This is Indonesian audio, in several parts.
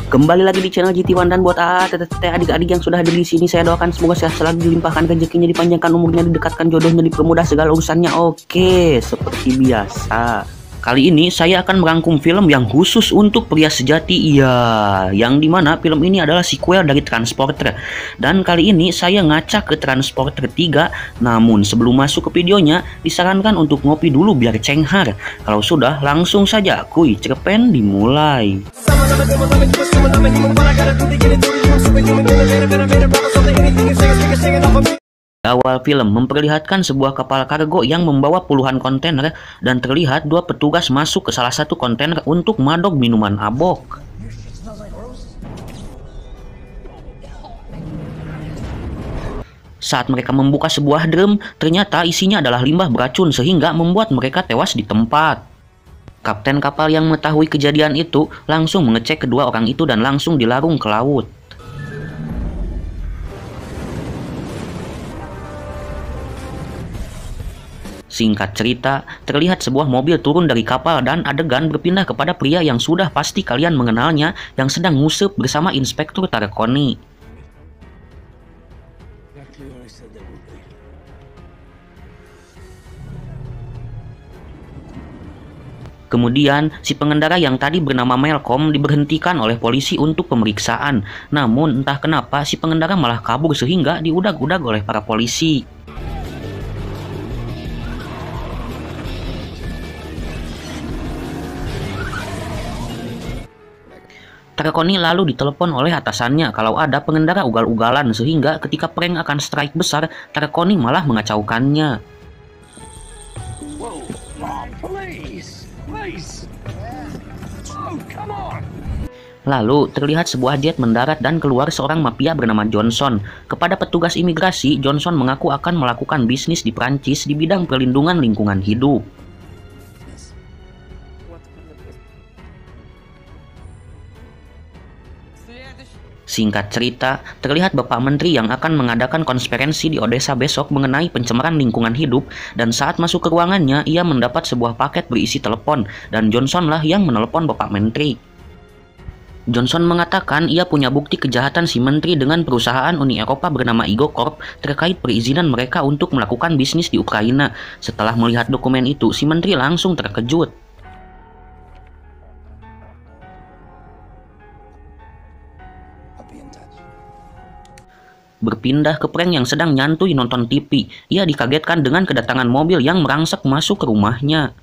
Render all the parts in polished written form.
Kembali lagi di channel GT1, dan buat adik-adik yang sudah ada di sini, saya doakan semoga sehat selalu, dilimpahkan rezekinya, dipanjangkan umurnya, didekatkan jodohnya, dipermudah segala urusannya. Oke, seperti biasa. Kali ini saya akan merangkum film yang khusus untuk pria sejati, ya, yang dimana film ini adalah sequel dari Transporter. Dan kali ini saya ngacak ke Transporter 3. Namun sebelum masuk ke videonya, disarankan untuk ngopi dulu biar cenghar. Kalau sudah, langsung saja kuy cerpen dimulai. Awal film memperlihatkan sebuah kapal kargo yang membawa puluhan kontainer, dan terlihat dua petugas masuk ke salah satu kontainer untuk madog minuman abok. Saat mereka membuka sebuah drum, ternyata isinya adalah limbah beracun sehingga membuat mereka tewas di tempat. Kapten kapal yang mengetahui kejadian itu langsung mengecek kedua orang itu dan langsung dilarung ke laut. Singkat cerita, terlihat sebuah mobil turun dari kapal dan adegan berpindah kepada pria yang sudah pasti kalian mengenalnya, yang sedang ngusep bersama Inspektur Tarakoni. Kemudian, si pengendara yang tadi bernama Malcolm diberhentikan oleh polisi untuk pemeriksaan. Namun, entah kenapa si pengendara malah kabur sehingga diudag-udag oleh para polisi. Tarakoni lalu ditelepon oleh atasannya kalau ada pengendara ugal-ugalan, sehingga ketika prank akan strike besar, Tarakoni malah mengacaukannya. Lalu terlihat sebuah jet mendarat dan keluar seorang mafia bernama Johnson. Kepada petugas imigrasi, Johnson mengaku akan melakukan bisnis di Prancis di bidang perlindungan lingkungan hidup. Singkat cerita, terlihat Bapak Menteri yang akan mengadakan konferensi di Odessa besok mengenai pencemaran lingkungan hidup, dan saat masuk ke ruangannya, ia mendapat sebuah paket berisi telepon, dan Johnson lah yang menelepon Bapak Menteri. Johnson mengatakan ia punya bukti kejahatan si Menteri dengan perusahaan Uni Eropa bernama Igo Corp terkait perizinan mereka untuk melakukan bisnis di Ukraina. Setelah melihat dokumen itu, si Menteri langsung terkejut. Berpindah ke prank yang sedang nyantui nonton TV, ia dikagetkan dengan kedatangan mobil yang merangsek masuk ke rumahnya.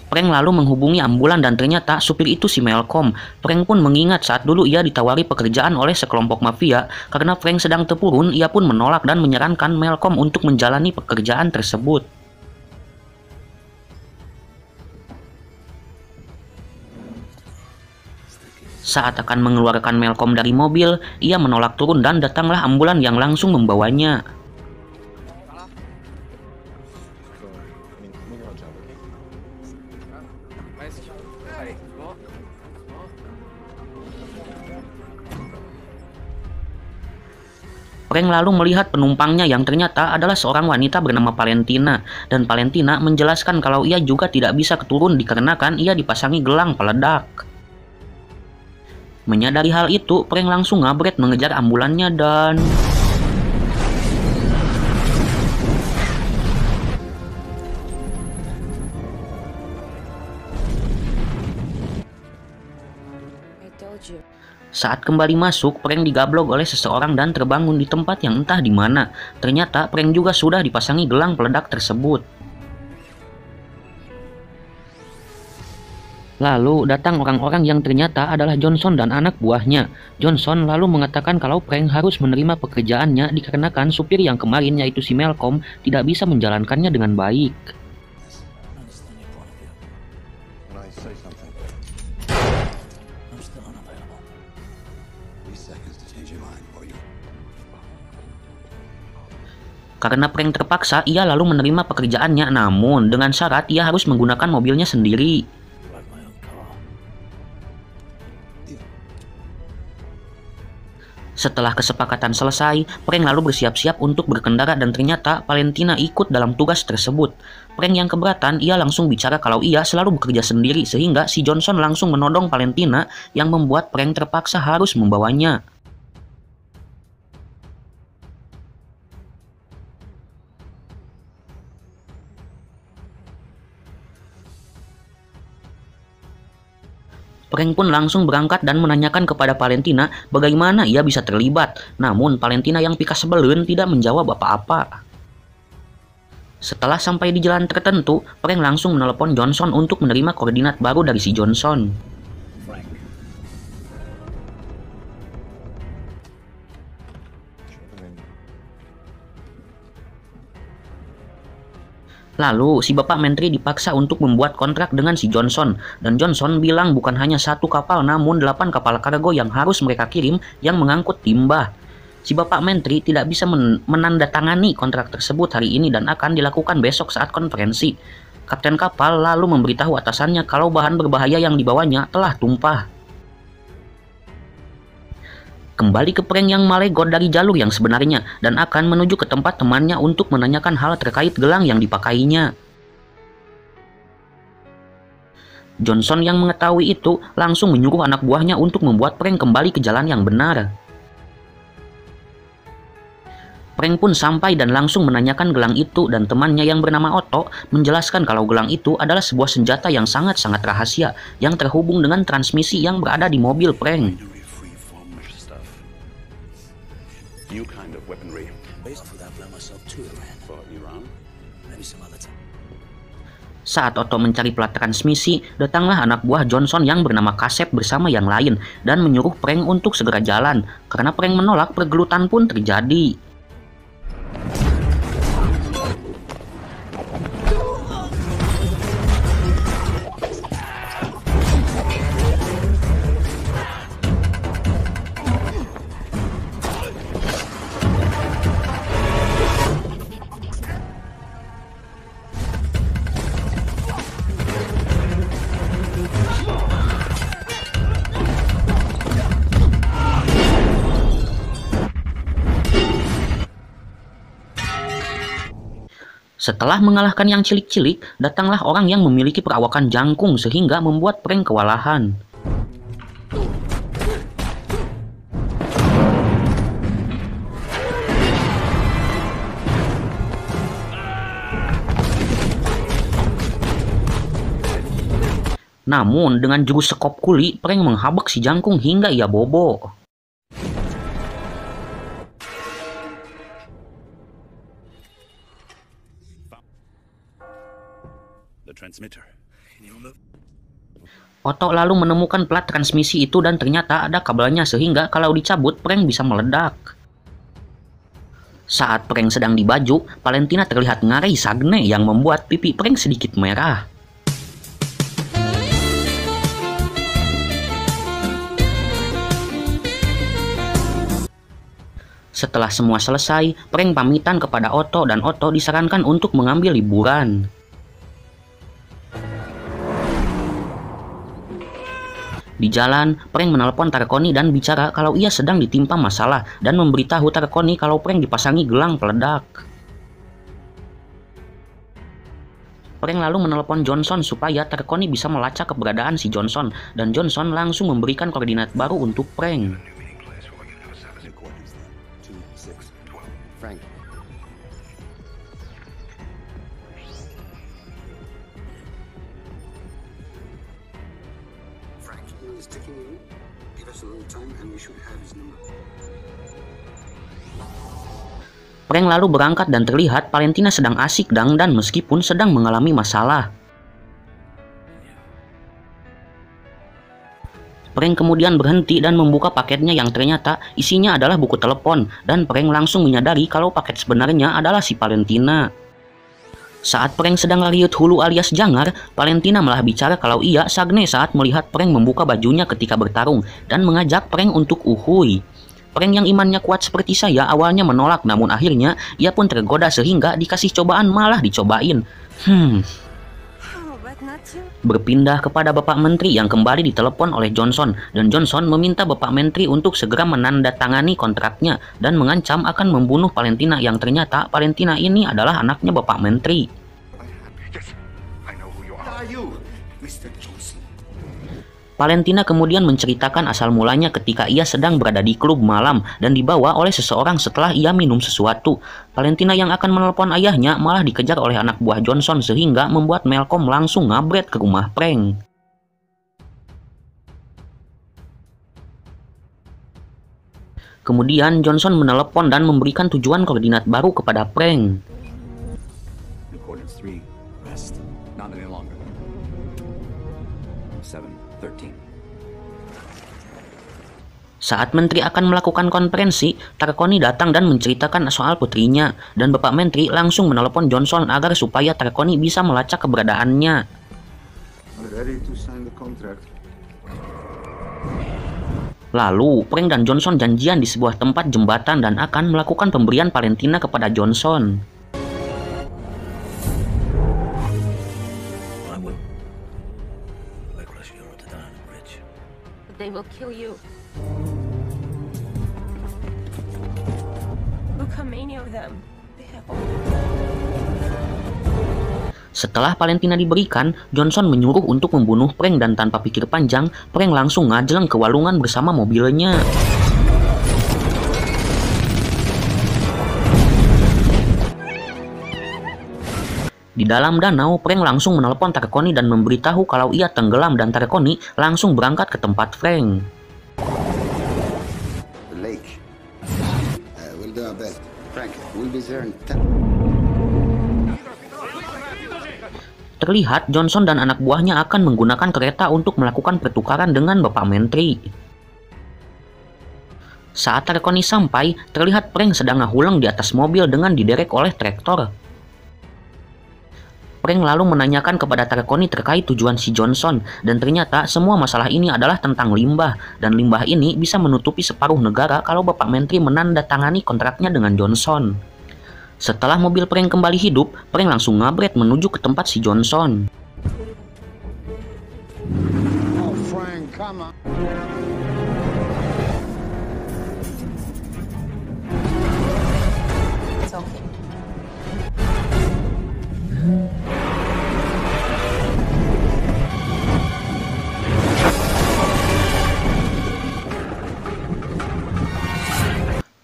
Prank lalu menghubungi ambulan dan ternyata supir itu si Malcolm. Prank pun mengingat saat dulu ia ditawari pekerjaan oleh sekelompok mafia. Karena Prank sedang terpurun, ia pun menolak dan menyarankan Malcolm untuk menjalani pekerjaan tersebut. Saat akan mengeluarkan Malcolm dari mobil, ia menolak turun dan datanglah ambulan yang langsung membawanya. Prank lalu melihat penumpangnya yang ternyata adalah seorang wanita bernama Valentina, dan Valentina menjelaskan kalau ia juga tidak bisa keturun dikarenakan ia dipasangi gelang peledak. Menyadari hal itu, Prank langsung ngabret mengejar ambulannya dan... Saat kembali masuk, Prank digablok oleh seseorang dan terbangun di tempat yang entah di mana. Ternyata Prank juga sudah dipasangi gelang peledak tersebut. Lalu datang orang-orang yang ternyata adalah Johnson dan anak buahnya. Johnson lalu mengatakan kalau Prank harus menerima pekerjaannya dikarenakan supir yang kemarin, yaitu si Malcolm, tidak bisa menjalankannya dengan baik. Karena Prank terpaksa, ia lalu menerima pekerjaannya, namun dengan syarat ia harus menggunakan mobilnya sendiri. Setelah kesepakatan selesai, Prank lalu bersiap-siap untuk berkendara dan ternyata Valentina ikut dalam tugas tersebut. Prank yang keberatan, ia langsung bicara kalau ia selalu bekerja sendiri sehingga si Johnson langsung menodong Valentina yang membuat Prank terpaksa harus membawanya. Prank pun langsung berangkat dan menanyakan kepada Valentina bagaimana ia bisa terlibat. Namun Valentina yang pikas sebelun tidak menjawab apa-apa. Setelah sampai di jalan tertentu, Prank langsung menelepon Johnson untuk menerima koordinat baru dari si Johnson. Lalu, si Bapak Menteri dipaksa untuk membuat kontrak dengan si Johnson. Dan Johnson bilang bukan hanya satu kapal, namun 8 kapal kargo yang harus mereka kirim yang mengangkut timah. Si Bapak Menteri tidak bisa menandatangani kontrak tersebut hari ini dan akan dilakukan besok saat konferensi. Kapten kapal lalu memberitahu atasannya kalau bahan berbahaya yang dibawanya telah tumpah. Kembali ke Prank yang malegot dari jalur yang sebenarnya dan akan menuju ke tempat temannya untuk menanyakan hal terkait gelang yang dipakainya. Johnson yang mengetahui itu langsung menyuruh anak buahnya untuk membuat Prank kembali ke jalan yang benar. Prank pun sampai dan langsung menanyakan gelang itu dan temannya yang bernama Otto menjelaskan kalau gelang itu adalah sebuah senjata yang sangat-sangat rahasia yang terhubung dengan transmisi yang berada di mobil Prank. New kind of weaponry. Saat Otto mencari plat transmisi, datanglah anak buah Johnson yang bernama Kasep bersama yang lain dan menyuruh Prank untuk segera jalan. Karena Prank menolak, pergelutan pun terjadi. Setelah mengalahkan yang cilik-cilik, datanglah orang yang memiliki perawakan jangkung sehingga membuat Prank kewalahan. Namun dengan jurus sekop kuli, Prank menghabak si jangkung hingga ia bobo. Otto lalu menemukan plat transmisi itu dan ternyata ada kabelnya sehingga kalau dicabut Prank bisa meledak. Saat Prank sedang dibaju, Valentina terlihat ngari sagne yang membuat pipi Prank sedikit merah. Setelah semua selesai, Prank pamitan kepada Otto dan Otto disarankan untuk mengambil liburan. Di jalan, Prank menelpon Tarkoni dan bicara kalau ia sedang ditimpa masalah dan memberitahu Tarkoni kalau Prank dipasangi gelang peledak. Prank lalu menelpon Johnson supaya Tarkoni bisa melacak keberadaan si Johnson dan Johnson langsung memberikan koordinat baru untuk Prank. Prank lalu berangkat dan terlihat Valentina sedang asik dangdan meskipun sedang mengalami masalah. Prank kemudian berhenti dan membuka paketnya yang ternyata isinya adalah buku telepon dan Prank langsung menyadari kalau paket sebenarnya adalah si Valentina. Saat Prank sedang ngeliut hulu alias jangar, Valentina malah bicara kalau ia sagne saat melihat Prank membuka bajunya ketika bertarung dan mengajak Prank untuk uhuy. Prank yang imannya kuat seperti saya awalnya menolak, namun akhirnya ia pun tergoda sehingga dikasih cobaan malah dicobain. Berpindah kepada Bapak Menteri yang kembali ditelepon oleh Johnson, dan Johnson meminta Bapak Menteri untuk segera menandatangani kontraknya dan mengancam akan membunuh Valentina, yang ternyata Valentina ini adalah anaknya Bapak Menteri. Yes, I know who you are. You, Mr. Johnson. Valentina kemudian menceritakan asal mulanya ketika ia sedang berada di klub malam dan dibawa oleh seseorang setelah ia minum sesuatu. Valentina yang akan menelpon ayahnya malah dikejar oleh anak buah Johnson sehingga membuat Malcolm langsung ngabret ke rumah prank. Kemudian Johnson menelepon dan memberikan tujuan koordinat baru kepada prank. New coordinates 3, rest. Not any longer. 7:13. Saat Menteri akan melakukan konferensi, Tarkoni datang dan menceritakan soal putrinya, dan Bapak Menteri langsung menelepon Johnson agar supaya Tarkoni bisa melacak keberadaannya. Ready to sign the contract. Lalu, Frank dan Johnson janjian di sebuah tempat jembatan dan akan melakukan pemberian Valentina kepada Johnson. They will kill you. Look how many of them. They have all. Setelah Valentina diberikan, Johnson menyuruh untuk membunuh Frank, dan tanpa pikir panjang, Frank langsung ngajeleng ke walungan bersama mobilnya. Di dalam danau, Frank langsung menelpon Tarkoni dan memberitahu kalau ia tenggelam, dan Tarkoni langsung berangkat ke tempat Frank. The lake. We'll do our best. Frank, we'll be there in 10. Terlihat Johnson dan anak buahnya akan menggunakan kereta untuk melakukan pertukaran dengan Bapak Menteri. Saat Tarkoni sampai, terlihat Frank sedang ngahuleng di atas mobil dengan diderek oleh traktor. Frank lalu menanyakan kepada Tarkoni terkait tujuan si Johnson, dan ternyata semua masalah ini adalah tentang limbah, dan limbah ini bisa menutupi separuh negara kalau Bapak Menteri menandatangani kontraknya dengan Johnson. Setelah mobil Frank kembali hidup, Frank langsung ngabret menuju ke tempat si Johnson. Oh, Frank, come on. It's okay.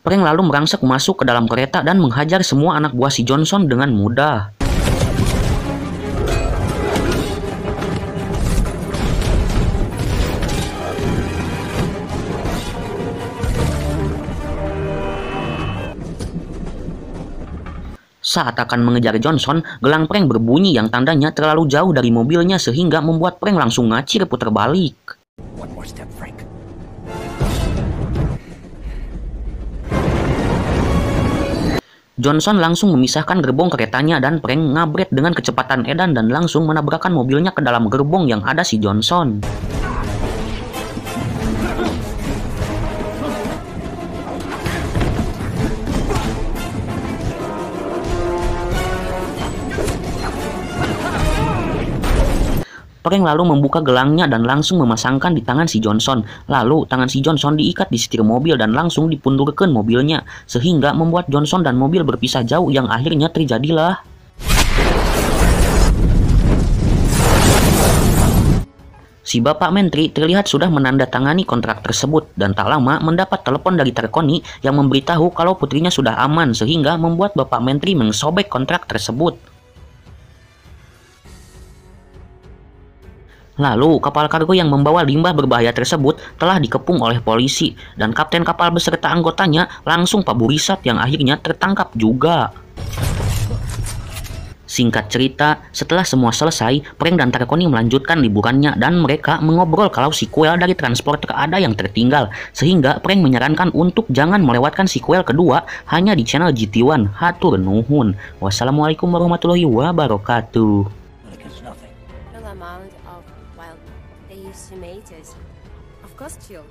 Frank lalu merangsek masuk ke dalam kereta dan menghajar semua anak buah si Johnson dengan mudah. Saat akan mengejar Johnson, gelang Frank berbunyi yang tandanya terlalu jauh dari mobilnya sehingga membuat Frank langsung ngacir putar balik. One more step, Frank. Johnson langsung memisahkan gerbong keretanya dan Frank ngabret dengan kecepatan edan dan langsung menabrakkan mobilnya ke dalam gerbong yang ada si Johnson. Frank lalu membuka gelangnya dan langsung memasangkan di tangan si Johnson. Lalu tangan si Johnson diikat di setir mobil dan langsung dipundurkan mobilnya, sehingga membuat Johnson dan mobil berpisah jauh yang akhirnya terjadilah. Si Bapak Menteri terlihat sudah menandatangani kontrak tersebut dan tak lama mendapat telepon dari Tarkoni yang memberitahu kalau putrinya sudah aman, sehingga membuat Bapak Menteri mensobek kontrak tersebut. Lalu, kapal kargo yang membawa limbah berbahaya tersebut telah dikepung oleh polisi, dan kapten kapal beserta anggotanya langsung paburisat yang akhirnya tertangkap juga. Singkat cerita, setelah semua selesai, Frank dan Tarkoni melanjutkan liburannya dan mereka mengobrol kalau sequel dari Transporter ada yang tertinggal, sehingga Frank menyarankan untuk jangan melewatkan sequel kedua hanya di channel GT1. Hatur nuhun. Wassalamualaikum warahmatullahi wabarakatuh. The amount of, well, they use tomatoes. Of course, chill.